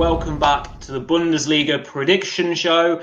welcome back to the Bundesliga Prediction Show,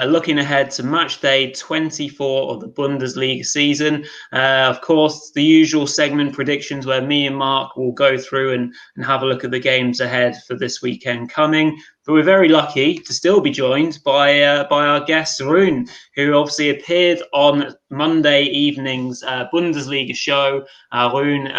looking ahead to Matchday 24 of the Bundesliga season. Of course, the usual segment predictions where me and Mark will go through and have a look at the games ahead for this weekend coming. But we're very lucky to still be joined by our guest, Rune, who obviously appeared on Monday evening's Bundesliga Show. Rune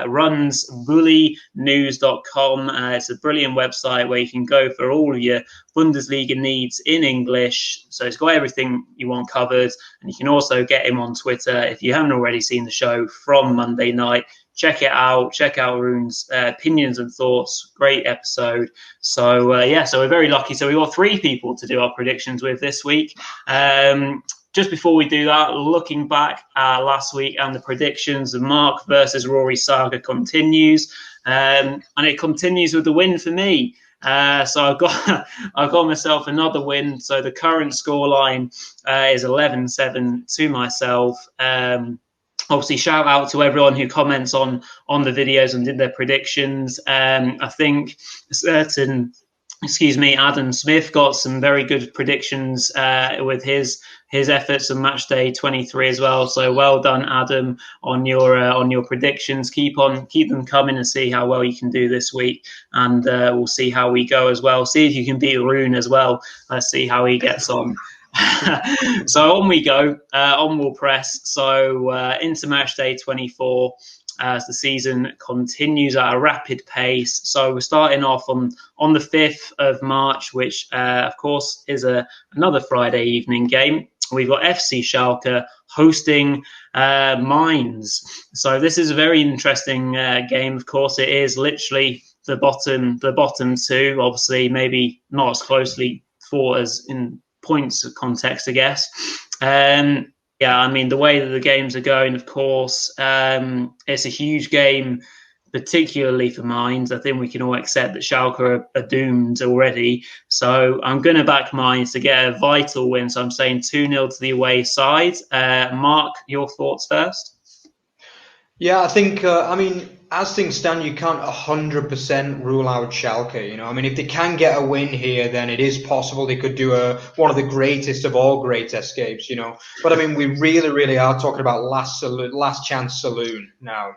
runs bullynews.com. It's a brilliant website where you can go for all of your Bundesliga needs in English. So it's got everything you want covered. And you can also get him on Twitter if you haven't already seen the show from Monday night. Check it out. Check out Rune's opinions and thoughts. Great episode. So we're very lucky. So we got 3 people to do our predictions with this week. Just before we do that, looking back last week and the predictions, the Mark versus Rory saga continues, and it continues with the win for me. So I've got myself another win. So the current scoreline is 11-7 to myself. Obviously, shout out to everyone who comments on the videos and did their predictions. I think Adam Smith got some very good predictions with his efforts on Matchday 23 as well. So well done, Adam, on your predictions. Keep them coming and see how well you can do this week. And we'll see how we go as well. See if you can beat Rune as well. See how he gets on. So on we go, on we'll press. So into Matchday 24 as the season continues at a rapid pace. So we're starting off on the 5th of March, which of course is another Friday evening game. We've got FC Schalke hosting Mainz. So this is a very interesting game. Of course, it is literally the bottom 2. Obviously, maybe not as closely fought as in points of context, I guess. I mean, the way that the games are going, of course, it's a huge game, particularly for Mainz. I think we can all accept that Schalke are doomed already. So I'm going to back Mainz to get a vital win. So I'm saying 2-0 to the away side. Mark, your thoughts first? Yeah, I think, as things stand, you can't 100% rule out Schalke. I mean, if they can get a win here, then it is possible they could do one of the greatest of all great escapes. But I mean, we really, really are talking about last chance saloon now.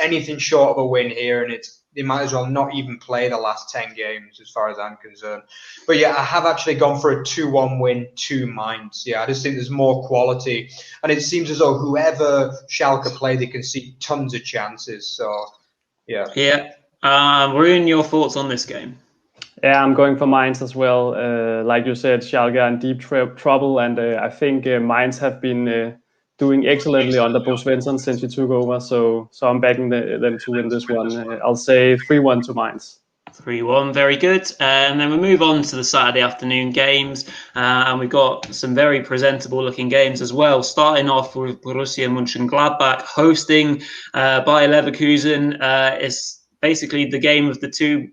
Anything short of a win here, and they might as well not even play the last 10 games, as far as I'm concerned. But yeah, I have actually gone for a 2-1 win to Mainz. Yeah, I just think there's more quality, and it seems as though whoever Schalke play, they can see tons of chances. So yeah. Rune, your thoughts on this game? Yeah, I'm going for Mainz as well. Like you said, Schalke are in deep trouble, and I think Mainz have been doing excellently under Bo Svensson since he took over. So I'm backing them to win this one. I'll say 3-1 to Mainz. 3-1, very good. And then we move on to the Saturday afternoon games. And we've got some very presentable looking games as well. Starting off with Borussia Mönchengladbach hosting Bayer Leverkusen. It's basically the game of the two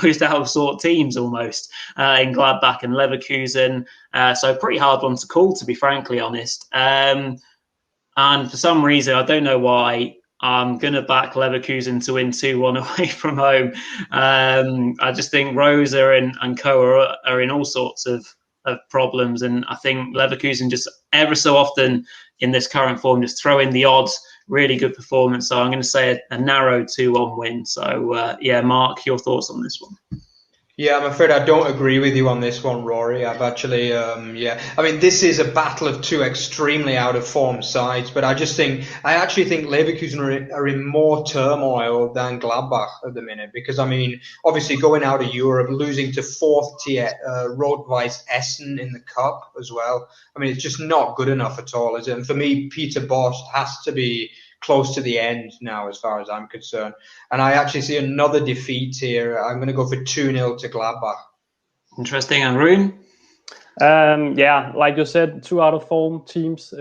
most out of sort teams almost in Gladbach and Leverkusen. So pretty hard one to call, to be frankly honest. And for some reason, I don't know why, I'm going to back Leverkusen to win 2-1 away from home. I just think Rosa and Co are in all sorts of problems. And I think Leverkusen just ever so often in this current form just throw in the odds. Really good performance. So I'm going to say a narrow 2-1 win. So, Mark, your thoughts on this one? Yeah, I'm afraid I don't agree with you on this one, Rory. I've actually, this is a battle of two extremely out of form sides, but I actually think Leverkusen are in more turmoil than Gladbach at the minute, because obviously going out of Europe, losing to 4th tier Rot-Weiss Essen in the cup as well. It's just not good enough at all, is it? And for me, Peter Bosz has to be close to the end now, as far as I'm concerned. And I actually see another defeat here. I'm going to go for 2-0 to Gladbach. Interesting. And Rune? Like you said, 2 out of form teams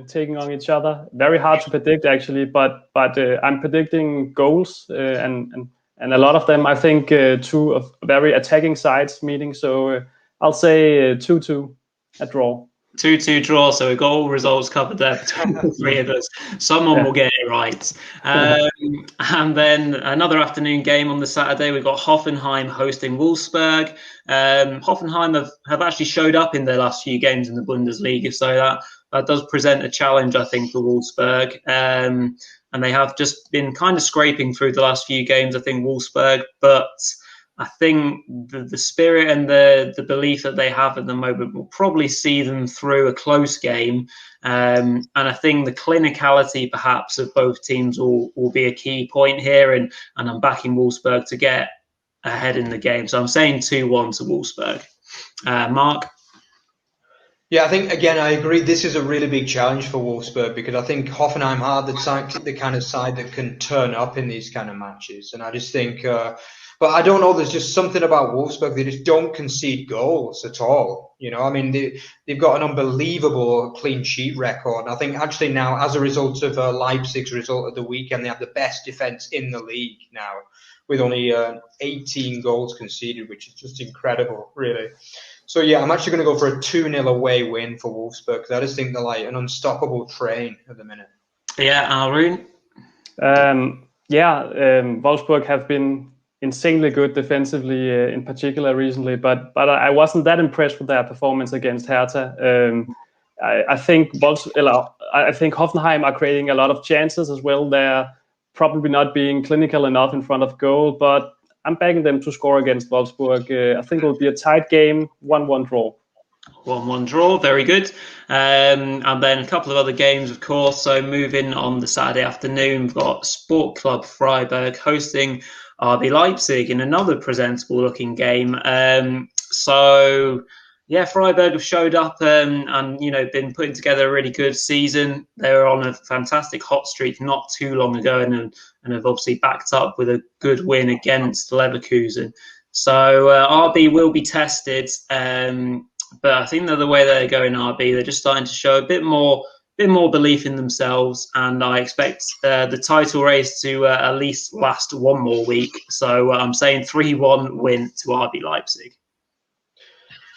taking on each other. Very hard to predict, actually, but I'm predicting goals and a lot of them, I think, 2 of very attacking sides meeting. So I'll say 2-2, a draw. 2-2 draw, so we've got all results covered there between the three of us. Someone will get it right. And then another afternoon game on the Saturday, we've got Hoffenheim hosting Wolfsburg. Hoffenheim have actually showed up in their last few games in the Bundesliga, so that does present a challenge, I think, for Wolfsburg. And they have just been kind of scraping through the last few games, I think, Wolfsburg, but I think the spirit and the belief that they have at the moment will probably see them through a close game. And I think the clinicality, perhaps, of both teams will be a key point here. And I'm backing Wolfsburg to get ahead in the game. So I'm saying 2-1 to Wolfsburg. Mark? Yeah, I think, again, I agree. This is a really big challenge for Wolfsburg because I think Hoffenheim are the kind of side that can turn up in these kind of matches. And I just think... but I don't know, there's just something about Wolfsburg. They just don't concede goals at all. You know, I mean, they've got an unbelievable clean sheet record. And I think actually now, as a result of Leipzig's result of the weekend, they have the best defence in the league now with only 18 goals conceded, which is just incredible, really. So, yeah, I'm actually going to go for a 2-0 away win for Wolfsburg because I just think they're like an unstoppable train at the minute. Yeah, Arun? Wolfsburg have been insanely good defensively, in particular recently, but I wasn't that impressed with their performance against Hertha. I think Hoffenheim are creating a lot of chances as well. They're probably not being clinical enough in front of goal, but I'm backing them to score against Wolfsburg. I think it will be a tight game, 1-1 draw. 1-1 draw, very good. And then a couple of other games, of course. So moving on the Saturday afternoon, we've got Sport Club Freiburg hosting RB Leipzig in another presentable-looking game. Freiburg have showed up and been putting together a really good season. They were on a fantastic hot streak not too long ago and have obviously backed up with a good win against Leverkusen. So RB will be tested, but I think that the way they're going, RB, they're just starting to show a bit more belief in themselves, and I expect the title race to at least last one more week. So I'm saying 3-1 win to RB Leipzig.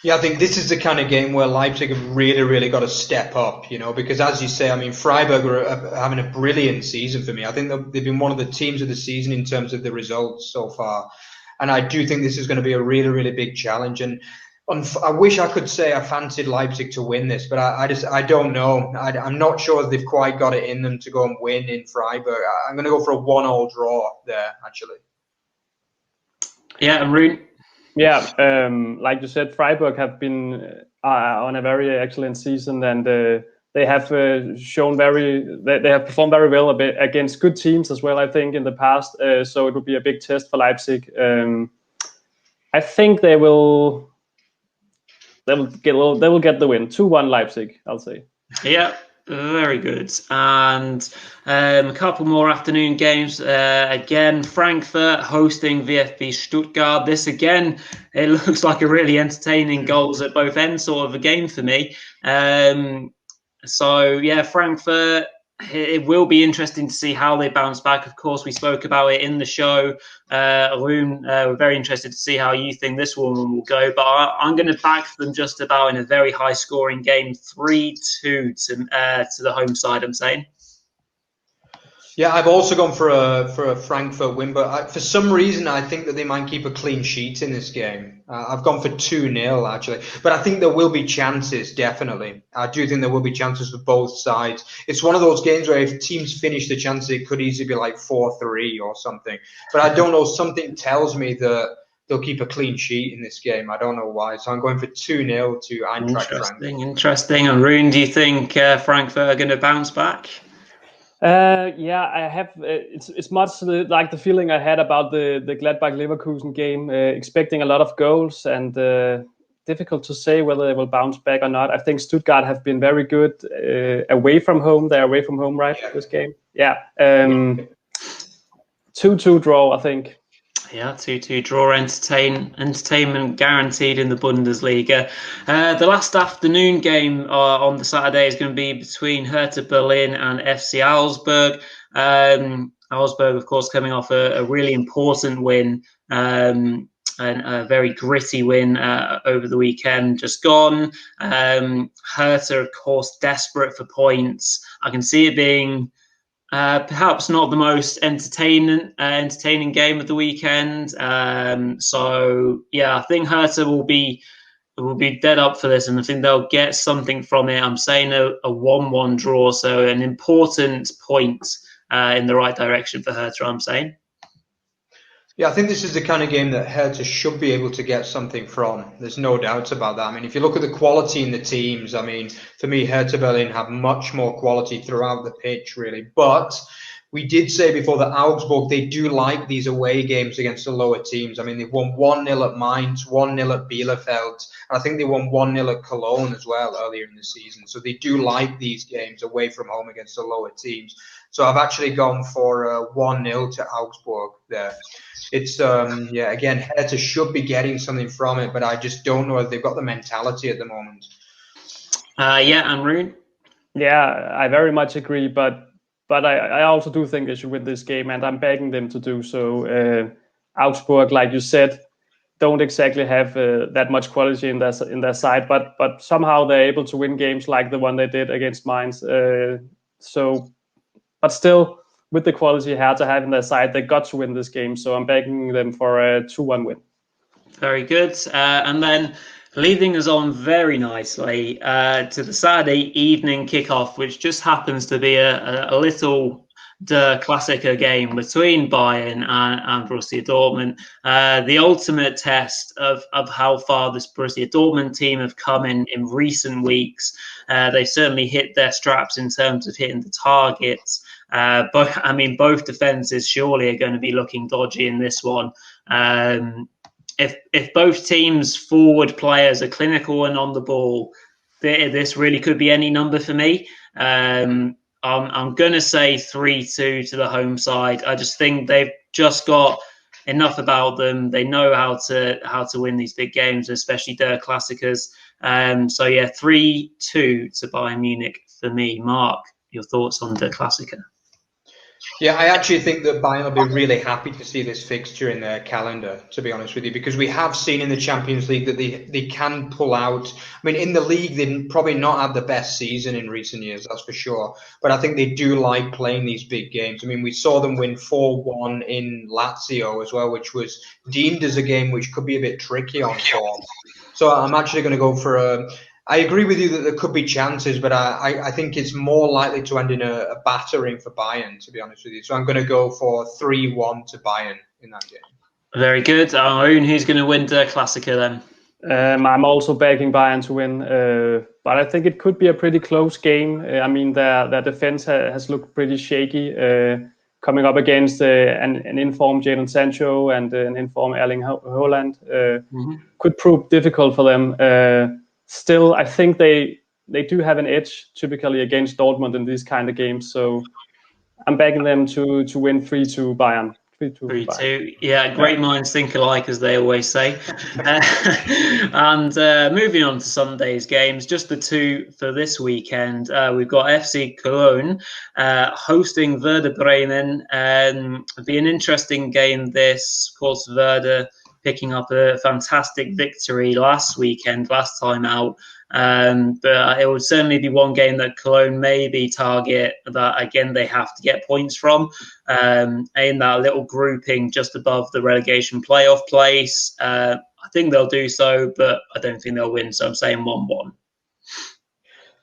Yeah, I think this is the kind of game where Leipzig have really, really got to step up, because as you say, I mean, Freiburg are having a brilliant season for me. I think they've been one of the teams of the season in terms of the results so far. And I do think this is going to be a really, really big challenge. And I wish I could say I fancied Leipzig to win this, but I don't know. I'm not sure if they've quite got it in them to go and win in Freiburg. I'm going to go for a 1-1 draw there, actually. Yeah, and Rune? Yeah, like you said, Freiburg have been on a very excellent season, and they have shown they have performed very well against good teams as well, I think, in the past. So it will be a big test for Leipzig. I think they will get the win. 2-1 Leipzig, I'll say. Yeah. Very good. And a couple more afternoon games. Again, Frankfurt hosting VfB Stuttgart. This, again, it looks like a really entertaining goals at both ends sort of a game for me. Frankfurt, it will be interesting to see how they bounce back. Of course, we spoke about it in the show. Arun, we're very interested to see how you think this one will go. But I'm going to back them just about in a very high-scoring game, 3-2 to the home side, I'm saying. Yeah, I've also gone for a Frankfurt win, but for some reason I think that they might keep a clean sheet in this game. I've gone for 2-0 actually, but I think there will be chances, definitely. I do think there will be chances for both sides. It's one of those games where if teams finish the chances, it could easily be like 4-3 or something. But I don't know, something tells me that they'll keep a clean sheet in this game. I don't know why. So I'm going for 2-0 to Eintracht Frankfurt. Interesting. And Rune, do you think Frankfurt are going to bounce back? I have. It's much like the feeling I had about the Gladbach Leverkusen game, expecting a lot of goals, and difficult to say whether they will bounce back or not. I think Stuttgart have been very good away from home. They're away from home, right? Yeah. This game, 2-2 draw, I think. Yeah, 2-2 draw, entertainment guaranteed in the Bundesliga. The last afternoon game on the Saturday is going to be between Hertha Berlin and FC Augsburg. Augsburg, of course, coming off a really important win a very gritty win over the weekend just gone. Hertha, of course, desperate for points. I can see it being perhaps not the most entertaining game of the weekend. So yeah, I think Hertha will be dead up for this, and I think they'll get something from it. I'm saying a 1-1 draw, so an important point in the right direction for Hertha, I'm saying. Yeah, I think this is the kind of game that Hertha should be able to get something from. There's no doubt about that. I mean, if you look at the quality in the teams, I mean, for me, Hertha Berlin have much more quality throughout the pitch, really. But we did say before that Augsburg, they do like these away games against the lower teams. I mean, they won 1-0 at Mainz, 1-0 at Bielefeld, and I think they won 1-0 at Cologne as well earlier in the season. So they do like these games away from home against the lower teams. So I've actually gone for 1-0 to Augsburg there. It's, again, Hertha should be getting something from it, but I just don't know if they've got the mentality at the moment. And Rune? Yeah, I very much agree, but I also do think they should win this game, and I'm begging them to do so. Augsburg, like you said, don't exactly have that much quality in their side, but somehow they're able to win games like the one they did against Mainz. But still, with the quality Hertha have in their side, they got to win this game. So I'm backing them for a 2-1 win. Very good. And then leading us on very nicely to the Saturday evening kickoff, which just happens to be a little Der Klassiker game between Bayern and Borussia Dortmund. The ultimate test of how far this Borussia Dortmund team have come in recent weeks. They've certainly hit their straps in terms of hitting the targets. Both defenses surely are going to be looking dodgy in this one. If both teams' forward players are clinical and on the ball, this really could be any number for me. I'm going to say 3-2 to the home side. I just think they've just got enough about them. They know how to win these big games, especially Der Klassikers. 3-2 to Bayern Munich for me. Mark, your thoughts on Der Klassiker? Yeah, I actually think that Bayern will be really happy to see this fixture in their calendar, to be honest with you, because we have seen in the Champions League that they can pull out. I mean, in the league, they've probably not had the best season in recent years, that's for sure. But I think they do like playing these big games. I mean, we saw them win 4-1 in Lazio as well, which was deemed as a game which could be a bit tricky on form. So I'm actually going to go for I agree with you that there could be chances, but I think it's more likely to end in a battering for Bayern, to be honest with you. So I'm going to go for 3-1 to Bayern in that game. Very good. Arun, who's going to win the Klassiker then? I'm also backing Bayern to win, but I think it could be a pretty close game. I mean, their defense has looked pretty shaky, coming up against an informed Jadon Sancho and an informed Erling Haaland. Could prove difficult for them. Still, I think they do have an edge typically against Dortmund in these kind of games. So I'm backing them to win 3-2 Bayern. 3-2. Yeah, great minds think alike, as they always say. And moving on to Sunday's games, just the two for this weekend. We've got FC Cologne hosting Werder Bremen. It'll be an interesting game this. Of course, Werder picking up a fantastic victory last time out. But it would certainly be one game that Cologne maybe target that, again, they have to get points from in that little grouping just above the relegation playoff place. I think they'll do so, but I don't think they'll win. So I'm saying 1-1.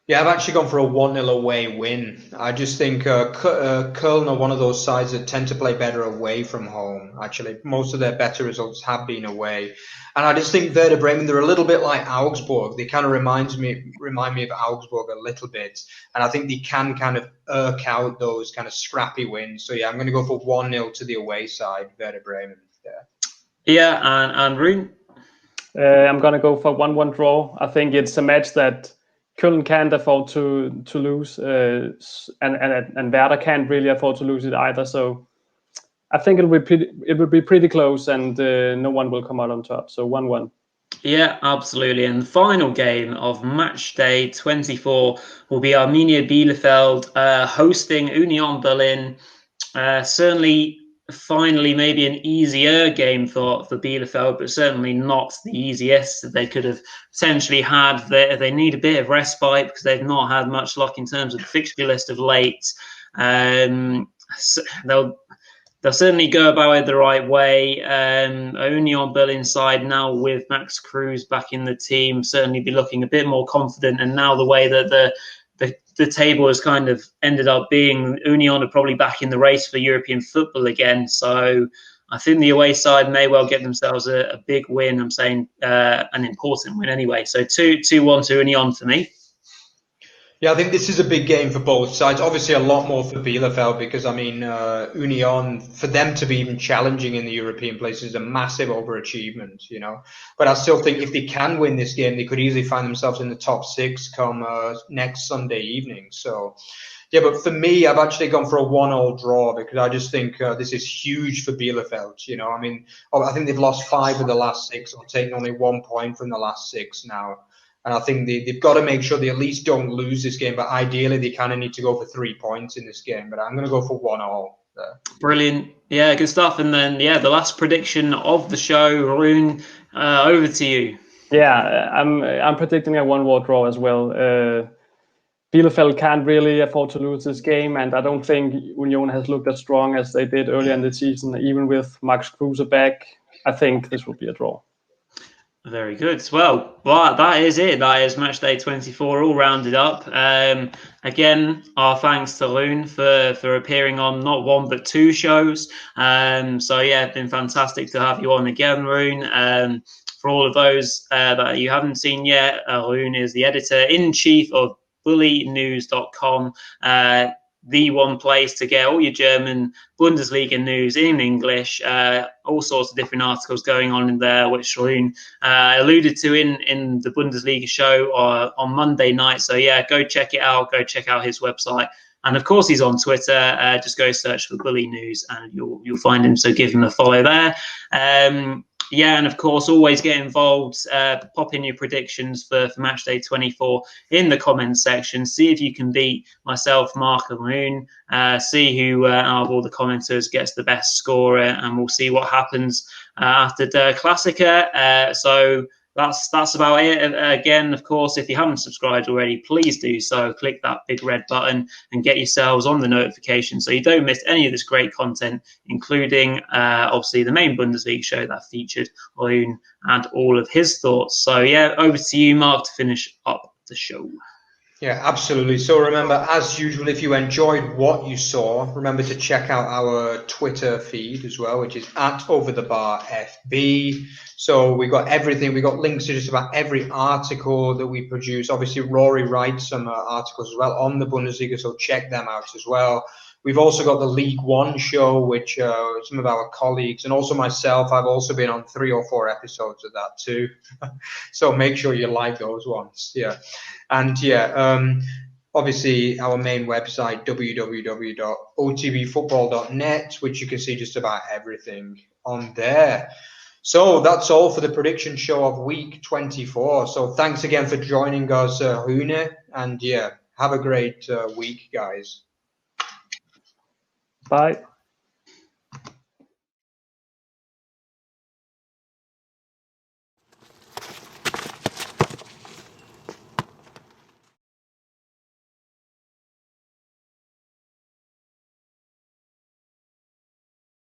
Yeah, I've actually gone for a 1-0 away win. I just think Köln are one of those sides that tend to play better away from home. Actually, most of their better results have been away. And I just think Werder Bremen, they're a little bit like Augsburg. They kind of remind me of Augsburg a little bit. And I think they can kind of irk out those kind of scrappy wins. So yeah, I'm going to go for 1-0 to the away side, Werder Bremen. Yeah, and Rune? I'm going to go for 1-1 draw. I think it's a match that Köln can't afford to lose, and Werder can't really afford to lose it either. So I think it will be pretty close, and no one will come out on top. So 1-1. Yeah, absolutely. And the final game of Matchday 24 will be Arminia Bielefeld hosting Union Berlin. Certainly finally maybe an easier game for Bielefeld, but certainly not the easiest that they could have potentially had. They need a bit of respite because they've not had much luck in terms of the fixture list of late. So they'll certainly go about it the right way. Only on Berlin's side now with Max Cruz back in the team, certainly be looking a bit more confident. And now the way that the table has kind of ended up being, Union are probably back in the race for European football again. So I think the away side may well get themselves a big win. I'm saying an important win anyway. So 2-1 to Union for me. Yeah, I think this is a big game for both sides. Obviously, a lot more for Bielefeld because, I mean, Union, for them to be even challenging in the European places is a massive overachievement, you know. But I still think if they can win this game, they could easily find themselves in the top 6 come next Sunday evening. So, yeah, but for me, I've actually gone for a 1-1 draw because I just think this is huge for Bielefeld, you know. I mean, I think they've lost 5 of the last 6 or taken only 1 point from the last 6 now. And I think they've got to make sure they at least don't lose this game. But ideally, they kind of need to go for 3 points in this game. But I'm going to go for 1-1 there. Brilliant. Yeah, good stuff. And then, the last prediction of the show, Rune, over to you. Yeah, I'm predicting a 1-1 draw as well. Bielefeld can't really afford to lose this game, and I don't think Union has looked as strong as they did earlier in the season. Even with Max Kruse back, I think this will be a draw. Very good. Well, that is it. That is Matchday 24 all rounded up. Again, our thanks to Rune for appearing on not 1 but 2 shows. So yeah, it's been fantastic to have you on again, Rune. For all of those that you haven't seen yet, Rune is the editor-in-chief of bullynews.com. The one place to get all your German Bundesliga news in English, all sorts of different articles going on in there, which Rune alluded to in the Bundesliga show on Monday night. So yeah, go check it out. Go check out his website. And of course, he's on Twitter. Just go search for Bully News and you'll find him. So give him a follow there. Yeah, and of course, always get involved. Pop in your predictions for Matchday 24 in the comments section. See if you can beat myself, Mark and Rune. See who out of all the commenters gets the best score, and we'll see what happens after the Klassiker. So that's about it. Again, of course, if you haven't subscribed already, please do so. Click that big red button and get yourselves on the notification so you don't miss any of this great content, including obviously the main Bundesliga show that featured Rune and all of his thoughts. So yeah, over to you, Mark, to finish up the show. Yeah, absolutely. So remember, as usual, if you enjoyed what you saw, remember to check out our Twitter feed as well, which is @overthebarfb. So we got everything. We got links to just about every article that we produce. Obviously, Rory writes some articles as well on the Bundesliga, so check them out as well. We've also got the League One show, which some of our colleagues and also myself, I've also been on 3 or 4 episodes of that too. So make sure you like those ones. Yeah. And obviously our main website, www.otbfootball.net, which you can see just about everything on there. So that's all for the prediction show of week 24. So thanks again for joining us, Rune. And yeah, have a great week, guys. Bye.